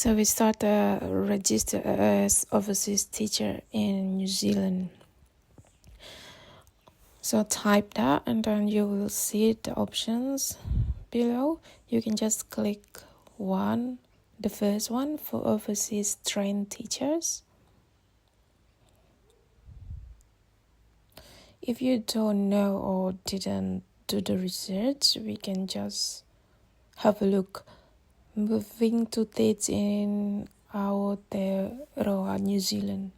So we start to register as overseas teacher in New Zealand. So type that and then you will see the options below. You can just click the first one for overseas trained teachers. If you don't know or didn't do the research, we can just have a look. Moving to teach in Aotearoa, New Zealand.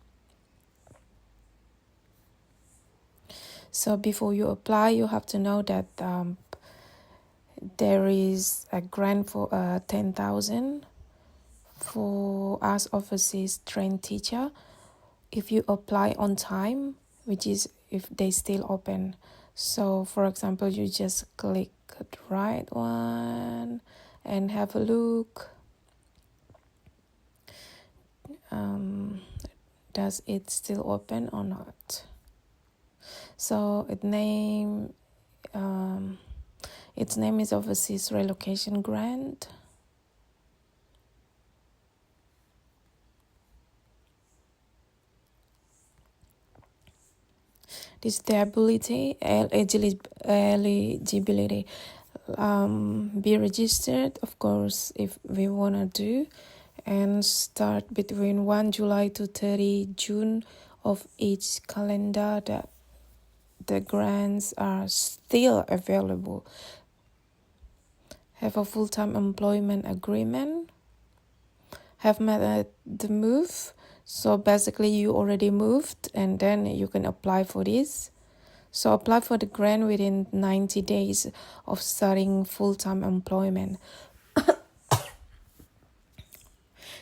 So before you apply, you have to know that there is a grant for 10,000 for us overseas trained teacher. If you apply on time, which is if they still open. So for example, you just click the right one and have a look. Does it still open or not? So its name is Overseas Relocation Grant. This the eligibility. Be registered, of course, if we wanna do, and start between 1 July to 30 June of each calendar. That the grants are still available. Have a full-time employment agreement. Have made the move. So basically you already moved and then you can apply for this. So apply for the grant within 90 days of starting full-time employment.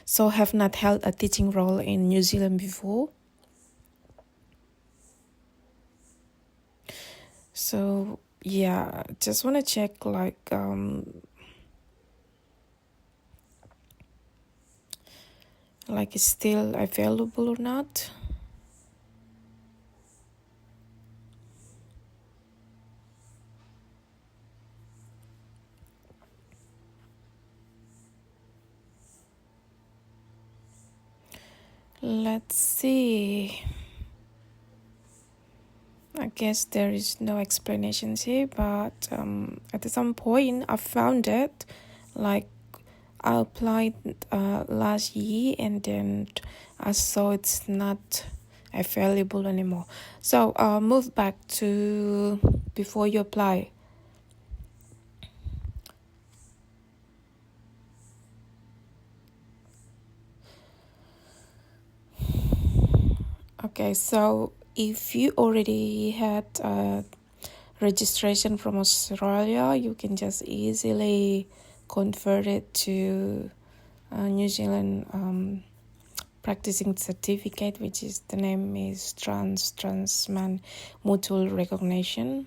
So have not held a teaching role in New Zealand before. So yeah, just want to check like it's still available or not. Let's see. I guess there is no explanations here, but at some point I found it. Like I applied last year and then I saw it's not available anymore. So move back to before you apply. Okay, so if you already had registration from Australia, you can just easily convert it to New Zealand practicing certificate, which is the name is Transman Mutual Recognition.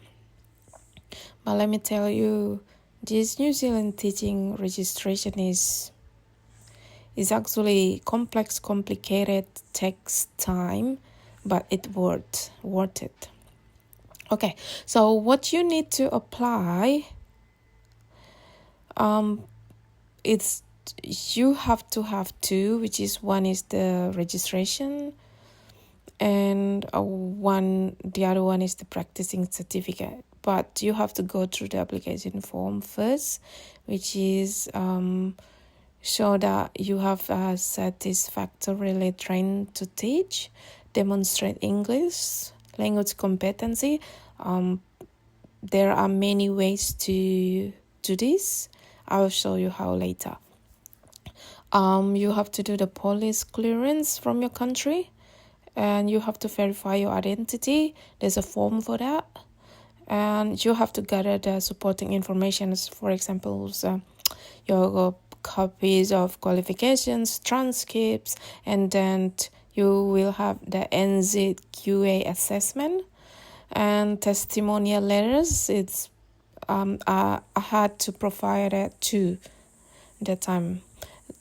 But let me tell you, this New Zealand teaching registration is actually complex, complicated, takes time, but it's worth it. Okay, so what you need to apply, it's you have to have two, which is one is the registration, and the other one is the practicing certificate. But you have to go through the application form first, which is show that you have satisfactorily trained to teach, demonstrate English, language competency. There are many ways to do this. I will show you how later. You have to do the police clearance from your country, and you have to verify your identity. There's a form for that, and you have to gather the supporting information. For example, your copies of qualifications, transcripts, and then you will have the NZQA assessment and testimonial letters. It's I had to provide it too that time.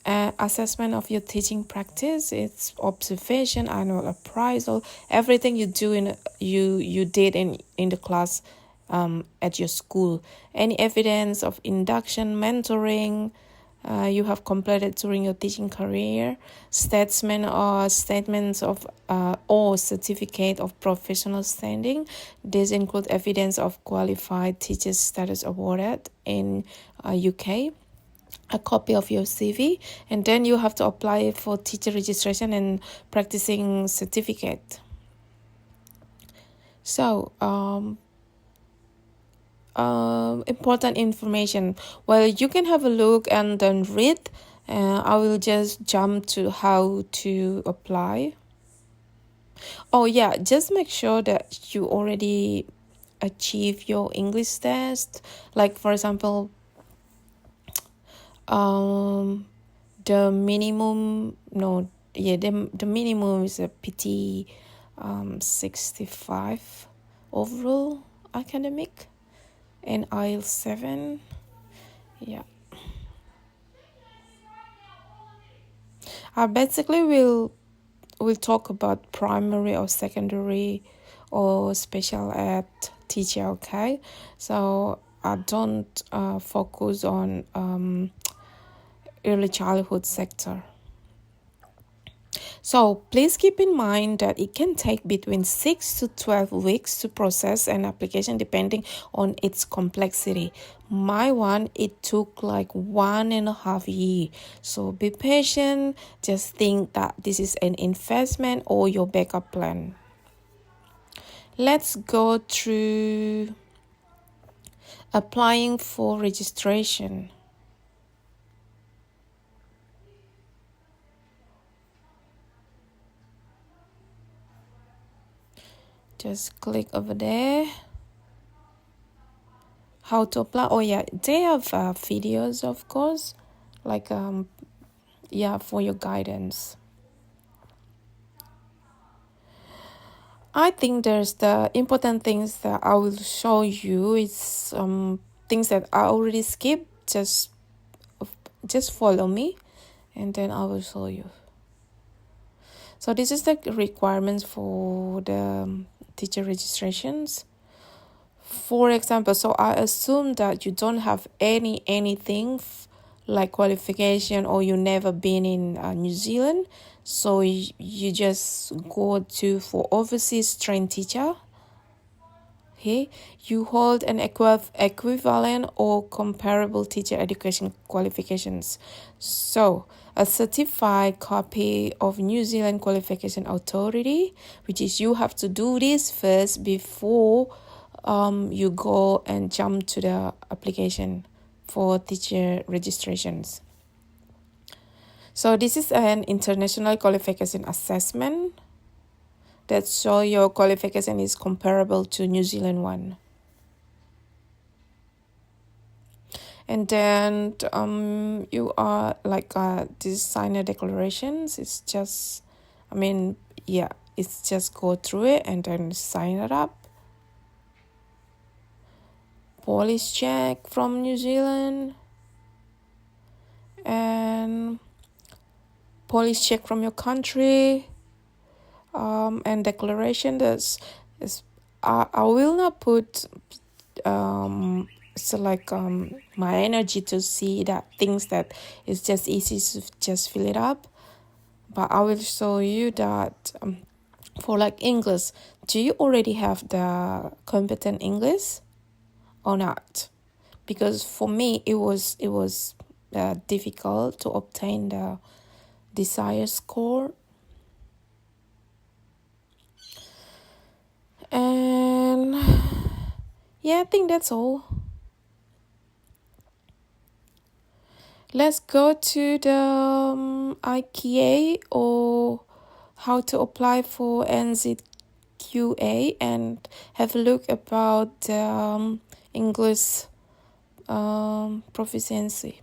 Assessment of your teaching practice, it's observation, annual appraisal, everything you do you did in the class at your school. Any evidence of induction, mentoring, you have completed during your teaching career, statements of or certificate of professional standing. These include evidence of qualified teacher status awarded in UK, a copy of your CV, and then you have to apply for teacher registration and practicing certificate. So, important information. Well, you can have a look and then read. I will just jump to how to apply. Oh yeah, just make sure that you already achieve your English test. Like for example, the minimum the minimum is a PT 65 overall academic and IELTS 7. Yeah. Basically we'll talk about primary or secondary or special ed teacher, okay? So I don't focus on early childhood sector. So please keep in mind that it can take between 6 to 12 weeks to process an application depending on its complexity. My one, it took like 1.5 years. So be patient. Just think that this is an investment or your backup plan. Let's go through applying for registration. Just click over there. How to apply? Oh yeah, they have videos, of course, like for your guidance. I think there's the important things that I will show you. It's things that I already skipped. Just follow me, and then I will show you. So this is the requirements for the teacher registrations. For example, so I assume that you don't have anything like qualification or you never been in New Zealand. So you just go to for overseas trained teacher. Okay, you hold an equivalent or comparable teacher education qualifications. So a certified copy of New Zealand Qualification Authority, which is you have to do this first before you go and jump to the application for teacher registrations. So this is an international qualification assessment that show your qualification is comparable to New Zealand one. And then you are like this signer declarations. It's just, it's just go through it and then sign it up. Police check from New Zealand and police check from your country, and declaration. I will not put my energy to see that things that is just easy to just fill it up, but I will show you that for like English, do you already have the competent English or not? Because for me it was difficult to obtain the desired score. And yeah, I think that's all. Let's go to the IQA or how to apply for NZQA and have a look about English proficiency.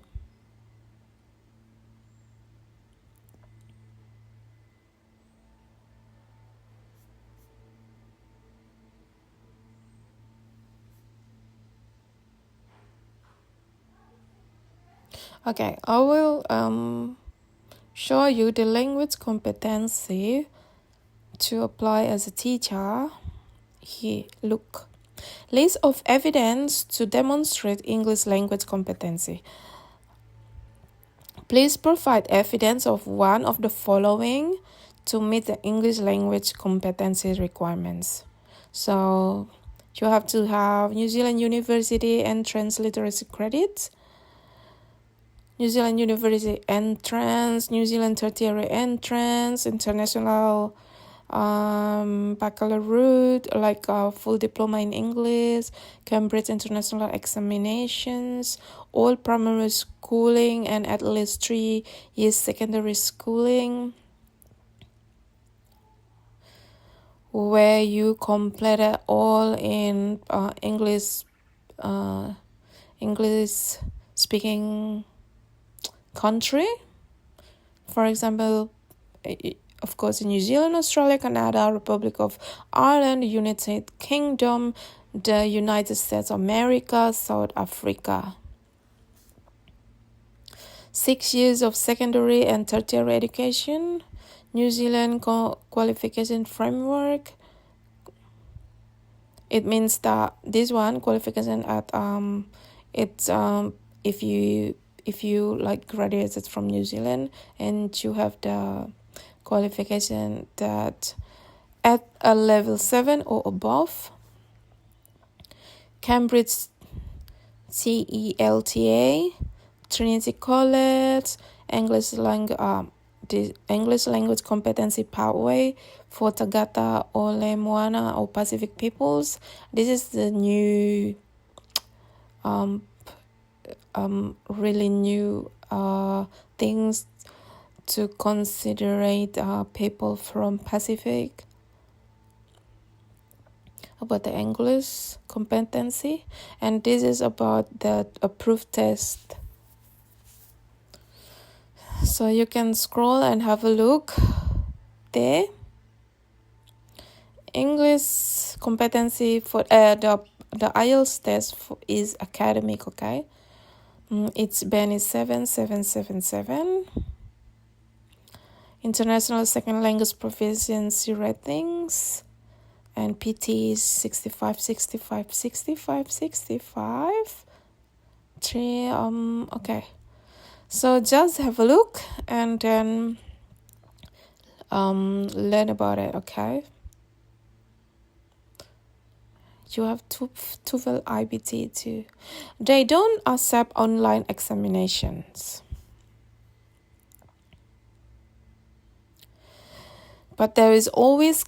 Okay, I will show you the language competency to apply as a teacher. Here, look. List of evidence to demonstrate English language competency. Please provide evidence of one of the following to meet the English language competency requirements. So you have to have New Zealand University entrance literacy credits, New Zealand University entrance, New Zealand tertiary entrance, international baccalaureate, like a full diploma in English, Cambridge International Examinations, all primary schooling, and at least 3 years secondary schooling, where you completed all in English speaking country. For example, of course, in New Zealand, Australia, Canada, Republic of Ireland, United Kingdom, the United States of America, South Africa. 6 years of secondary and tertiary education, New Zealand qualification framework. It means that this one qualification at it's if you like graduated from New Zealand and you have the qualification that at a level 7 or above, Cambridge CELTA, Trinity College, the English language competency pathway for Tagata or Moana or Pacific peoples. This is the new really new things to considerate people from Pacific about the English competency, and this is about the approved test. So you can scroll and have a look there. English competency for the IELTS test is academic, okay? Its band is 7777. International second language proficiency ratings, and PT is 65. 3 okay. So just have a look and then learn about it, okay? You have TOEFL IBT too. They don't accept online examinations, but there is always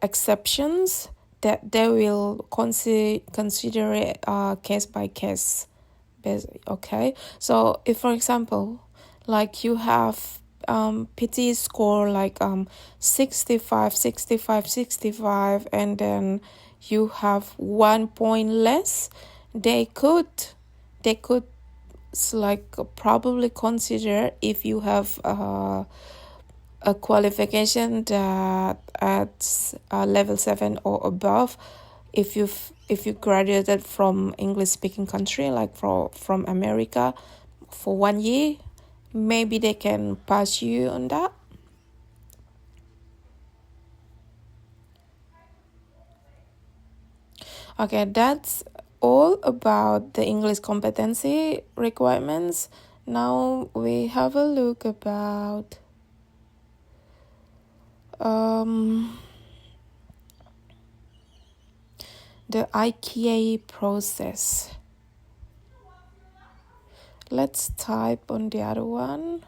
exceptions that they will consider it case by case. Okay, so if for example, like you have PT score like 65, and then you have 1 point less, they could like probably consider if you have a qualification that at level 7 or above, if you graduated from English speaking country, like from America for 1 year, maybe they can pass you on that. Okay, that's all about the English competency requirements. Now we have a look about the IQA process. Let's type on the other one.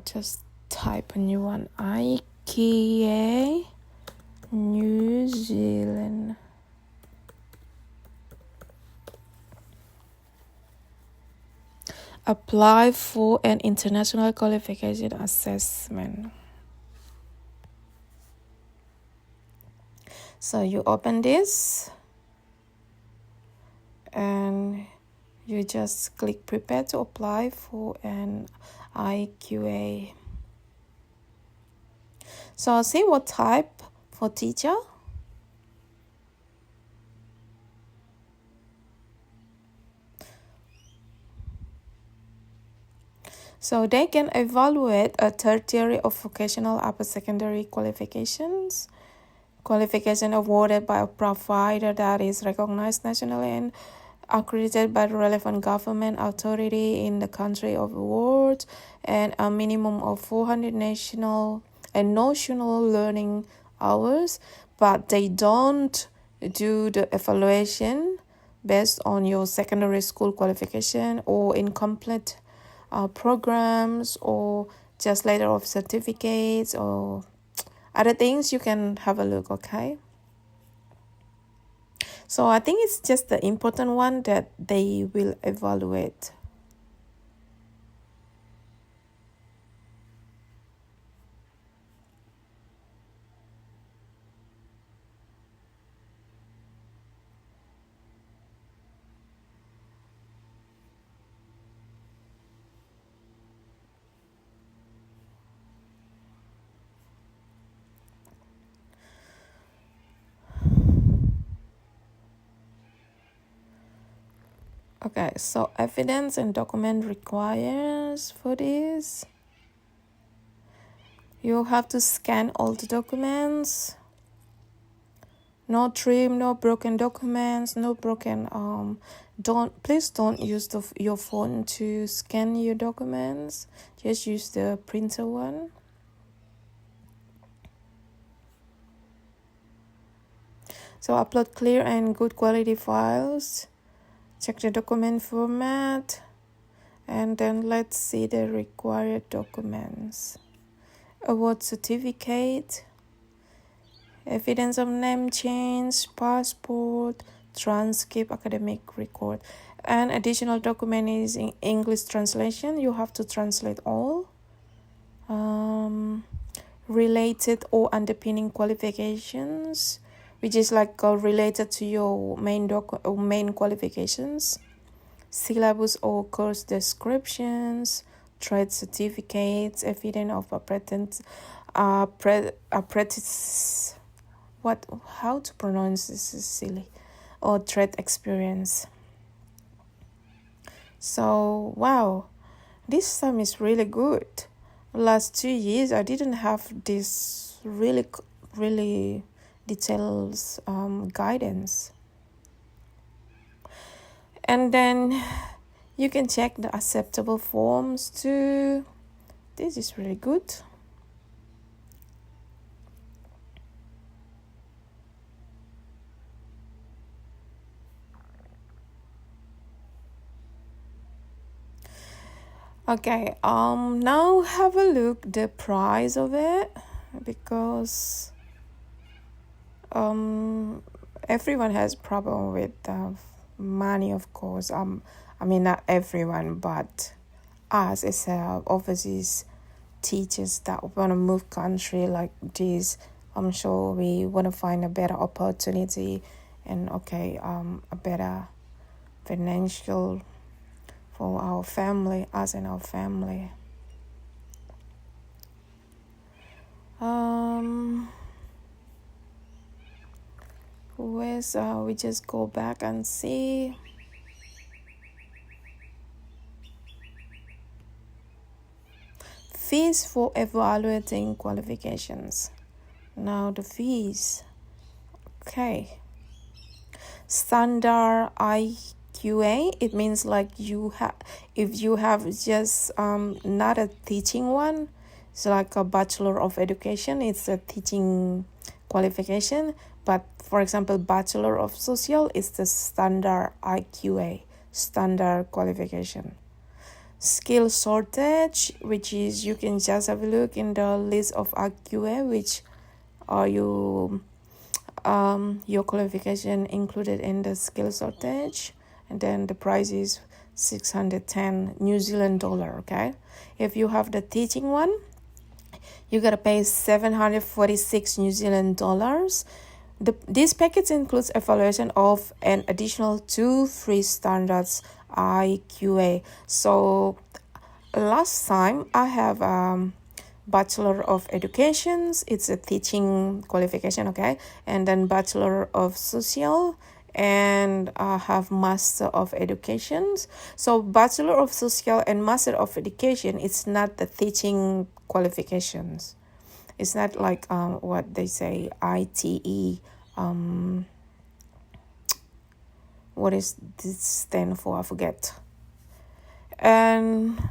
Just type a new one. IQA New Zealand. Apply for an international qualification assessment. So you open this and you just click prepare to apply for an IQA. So see what type for teacher. So they can evaluate a tertiary or vocational upper secondary qualification awarded by a provider that is recognized nationally and accredited by the relevant government authority in the country of award, and a minimum of 400 national and notional learning hours, but they don't do the evaluation based on your secondary school qualification or incomplete programs or just letter of certificates or other things. You can have a look, okay? So I think it's just the important one that they will evaluate. Okay, so evidence and document requires for this. You have to scan all the documents. No trim, no broken documents, no broken please don't use your phone to scan your documents. Just use the printer one. So upload clear and good quality files. Check the document format. And then let's see the required documents. Award certificate, evidence of name change, passport, transcript, academic record. And additional document is in English translation. You have to translate all. Related or underpinning qualifications, which is like related to your main qualifications. Syllabus or course descriptions, trade certificates, evidence of apprentice. How to pronounce this is silly, or trade experience. So wow, this time is really good. Last 2 years I didn't have this really details guidance. And then you can check the acceptable forms too. This is really good. Okay, now have a look the price of it, because everyone has problem with money, of course. I mean, not everyone, but us as overseas teachers that want to move country like this, I'm sure we want to find a better opportunity and a better financial for our family, us and our family. We just go back and see. Fees for evaluating qualifications. Now the fees. Okay. Standard IQA, it means like if you have just not a teaching one, it's like a Bachelor of Education, it's a teaching qualification. But for example, Bachelor of Social is the standard IQA, standard qualification. Skill shortage, which is you can just have a look in the list of IQA, which are your qualification included in the skill shortage, and then the price is 610 New Zealand dollar. Okay, if you have the teaching one, you gotta pay 746 New Zealand dollars. This package includes evaluation of an additional 2 free standards IQA. So last time I have Bachelor of Education, it's a teaching qualification, okay, and then Bachelor of Social and have Master of Education. So Bachelor of Social and Master of Education, it's not the teaching qualifications. It's not like what they say, ITE. What is this stand for? I forget. And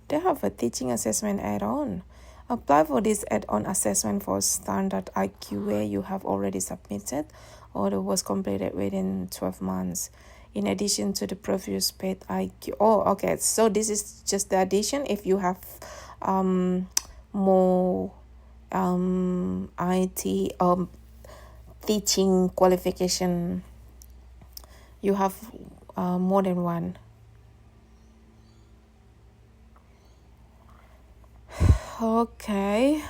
they have a teaching assessment add-on. Apply for this add-on assessment for standard IQA you have already submitted or that was completed within 12 months. In addition to the previous paid IQ. Oh, okay. So this is just the addition. If you have more IT teaching qualification, you have more than one. Okay.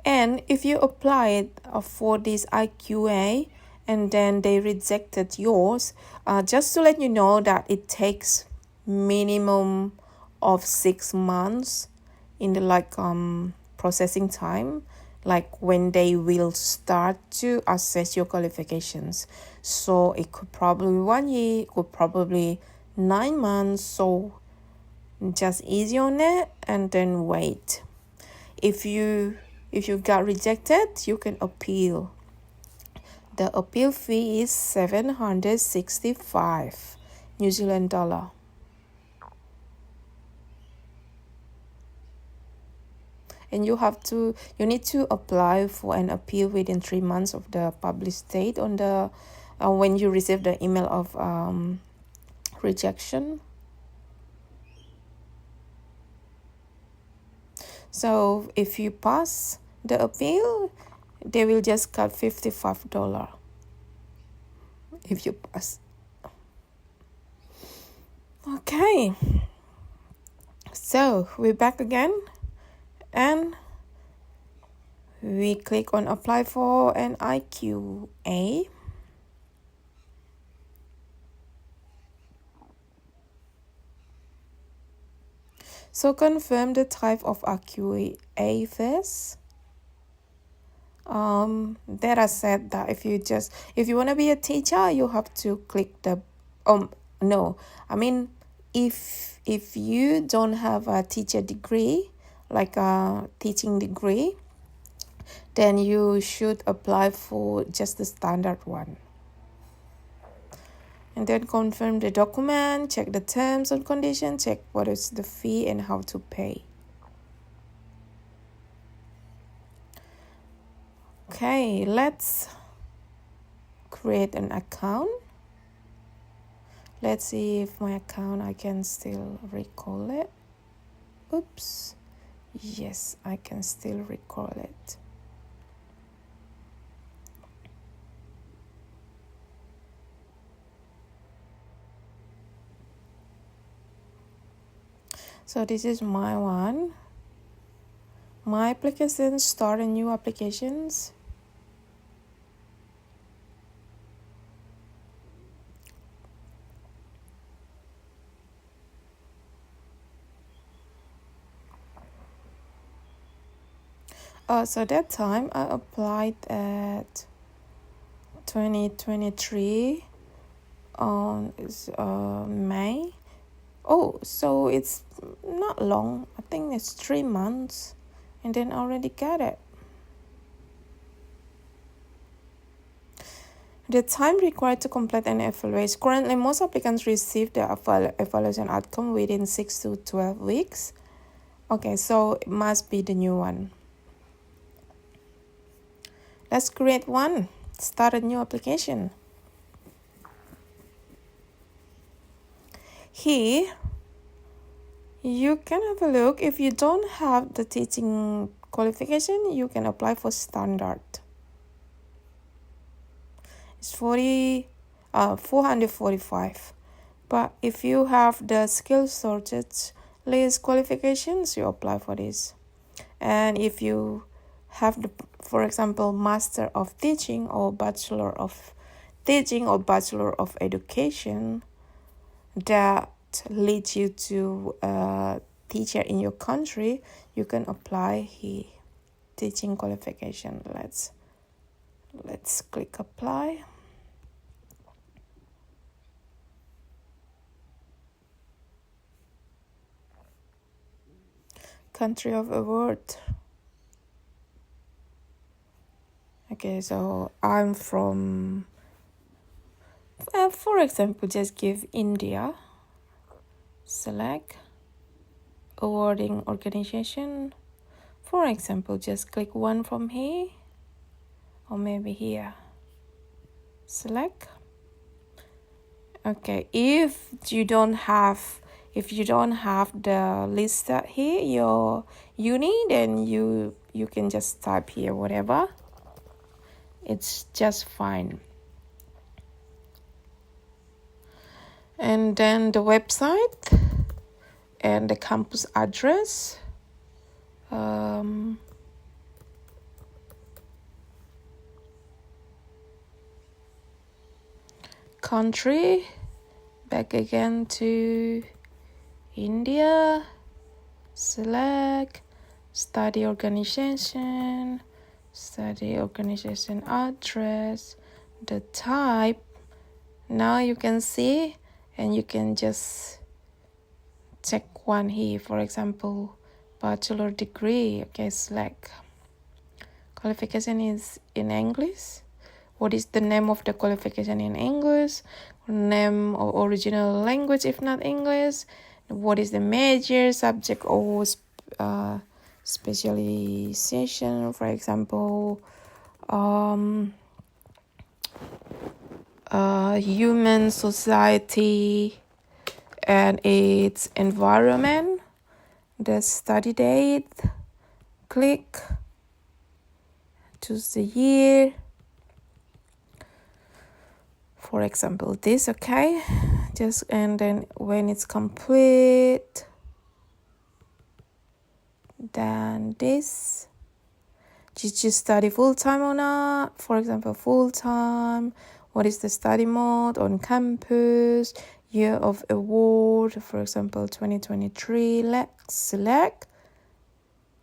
And if you applied for this IQA and then they rejected yours, just to let you know that it takes minimum of 6 months in the processing time, like when they will start to assess your qualifications. So it could probably 1 year, it could probably 9 months. So just easy on it and then wait. If you got rejected, you can appeal. The appeal fee is 765 New Zealand dollar. And you need to apply for an appeal within 3 months of the published date on the when you receive the email of rejection. So if you pass the appeal, they will just cut $55 if you pass. Okay, so we're back again and we click on apply for an IQA. So confirm the type of IQA first. That I said that if you want to be a teacher, you have to click the if you don't have a teacher degree, like a teaching degree, then you should apply for just the standard one. And then confirm the document, check the terms and conditions, check what is the fee and how to pay. Okay, let's create an account. Let's see if my account I can still recall it. Oops. Yes, I can still recall it. So this is my one. My applications, start a new applications. So that time I applied at 2023 on May. Oh, so it's not long. I think it's 3 months and then I already got it. The time required to complete an evaluation. Currently, most applicants receive the evaluation outcome within 6 to 12 weeks. Okay, so it must be the new one. Let's create one. Start a new application. Here, you can have a look. If you don't have the teaching qualification, you can apply for standard. It's 445. But if you have the skill shortage list qualifications, you apply for this. And if you have for example, Master of Teaching or Bachelor of Teaching or Bachelor of Education that leads you to a teacher in your country, you can apply here. Teaching qualification. Let's click apply. country of award. Okay, so I'm from, for example, just give India. Select awarding organization. For example, just click one from here or maybe here. Select. Okay, if you don't have the list here, your uni, then you can just type here whatever. It's just fine. And then the website and the campus address. Country, back again to India. Select study organization address, the type. Now you can see, and you can just check one here, for example, bachelor degree. Okay, select. Qualification is in English. What is the name of the qualification in English? Name or original language if not English. What is the major, subject, or specialization? For example, human society and its environment. The study date. Click. Choose the year. For example, this, okay? And then when it's complete, then this. Did you study full-time or not? For example, full-time. What is the study mode on campus? Year of award, for example, 2023. Let's select.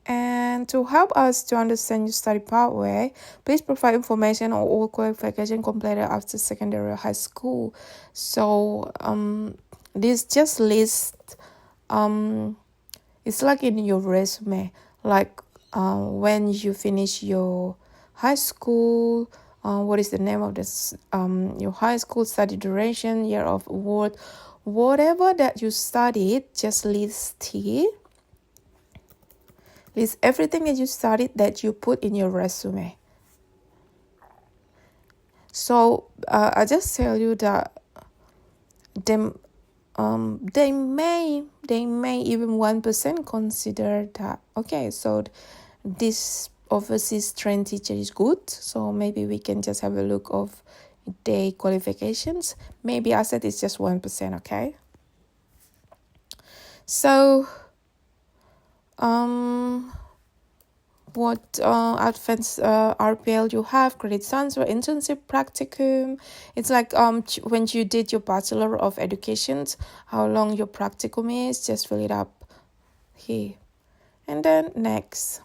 And to help us to understand your study pathway, please provide information on all qualifications completed after secondary or high school. So this just lists, it's like in your resume, like when you finish your high school, what is the name of this, your high school study duration, year of award, whatever that you studied, just list here. List everything that you studied that you put in your resume. So I just tell you that they may even 1% consider that, okay, so this overseas trained teacher is good, so maybe we can just have a look of their qualifications. Maybe I said it's just 1%, okay? So what advanced RPL you have, credit transfer, internship, practicum. It's like when you did your Bachelor of Education, how long your practicum is, just fill it up here. And then next.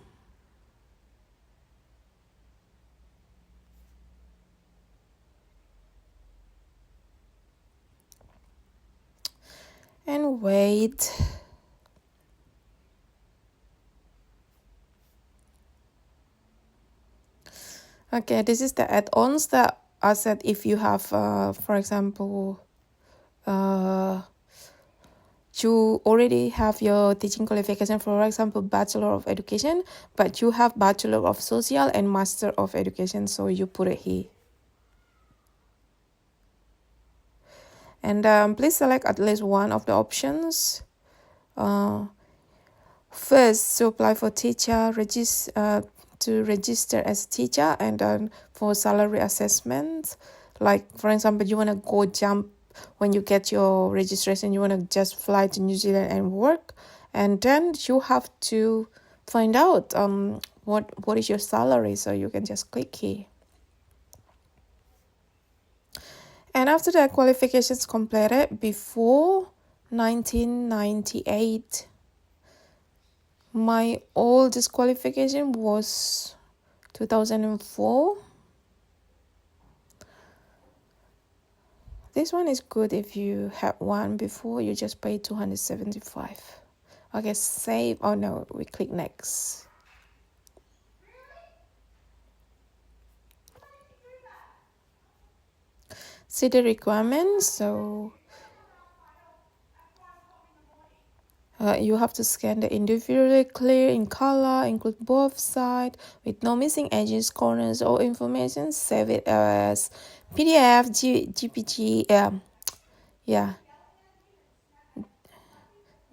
And wait. Okay, this is the add-ons that I said if you have, for example, you already have your teaching qualification, for example, Bachelor of Education, but you have Bachelor of Social and Master of Education, so you put it here. And please select at least one of the options. First, to apply for teacher, to register as a teacher, and then for salary assessment, like for example, you want to go jump when you get your registration, you want to just fly to New Zealand and work, and then you have to find out what is your salary, so you can just click here. And after that, qualifications completed before 1998. My oldest qualification was 2004. This one is good if you had one before, you just pay 275. Okay, save. Oh no, we click next. See the requirements. So you have to scan the individually clear in color, include both sides with no missing edges, corners, or information. Save it as PDF, GPG,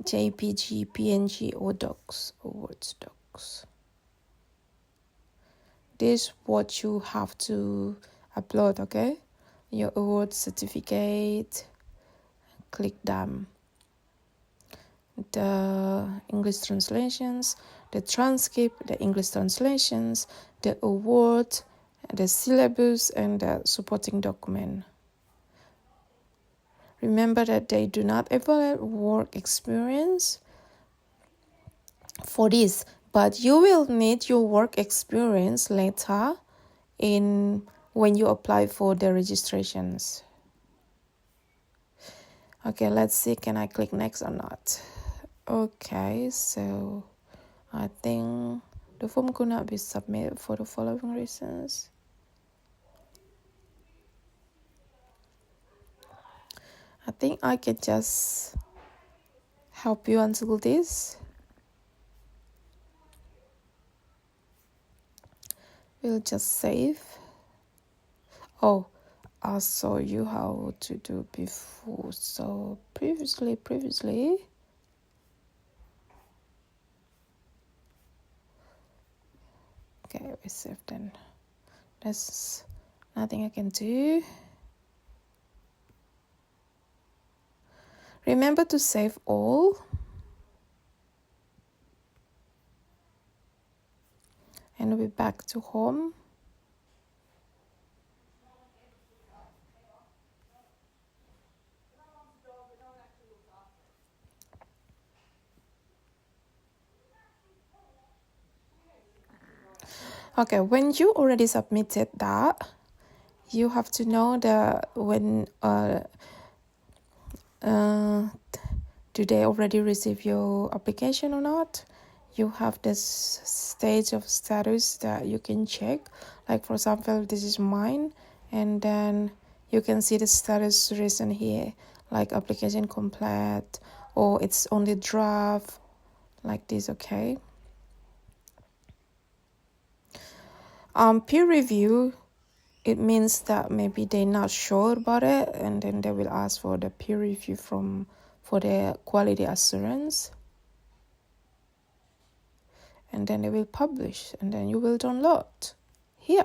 JPG, PNG, or docs, or Word docs. This is what you have to upload, okay? Your award certificate, click done. The English translations, the transcript, the English translations, the award, the syllabus, and the supporting document. Remember that they do not evaluate work experience for this, but you will need your work experience later when you apply for the registrations. Okay, let's see, can I click next or not? Okay, so I think the form could not be submitted for the following reasons. I think I can just help you until this. We'll just save. Oh, I'll show you how to do before. So previously. Okay, we saved then. There's nothing I can do. Remember to save all. And we'll be back to home. Okay, when you already submitted that, you have to know that when do they already receive your application or not. You have this stage of status that you can check. Like for example, this is mine, and then you can see the status written here, like application complete, or it's only draft, like this. Okay. Peer review, it means that maybe they're not sure about it, and then they will ask for the peer review for the quality assurance, and then they will publish, and then you will download here.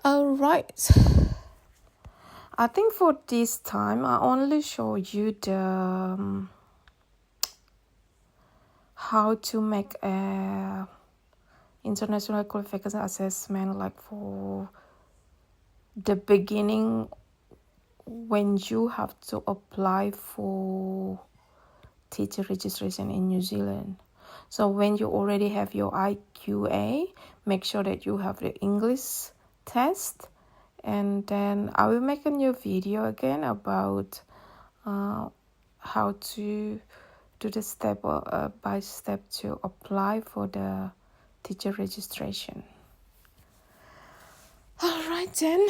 All right. I think for this time I only show you the how to make a international qualification assessment, like for the beginning when you have to apply for teacher registration in New Zealand. So when you already have your IQA, make sure that you have the English test, and then I will make a new video again about how to do the step by step to apply for the teacher registration. All right then.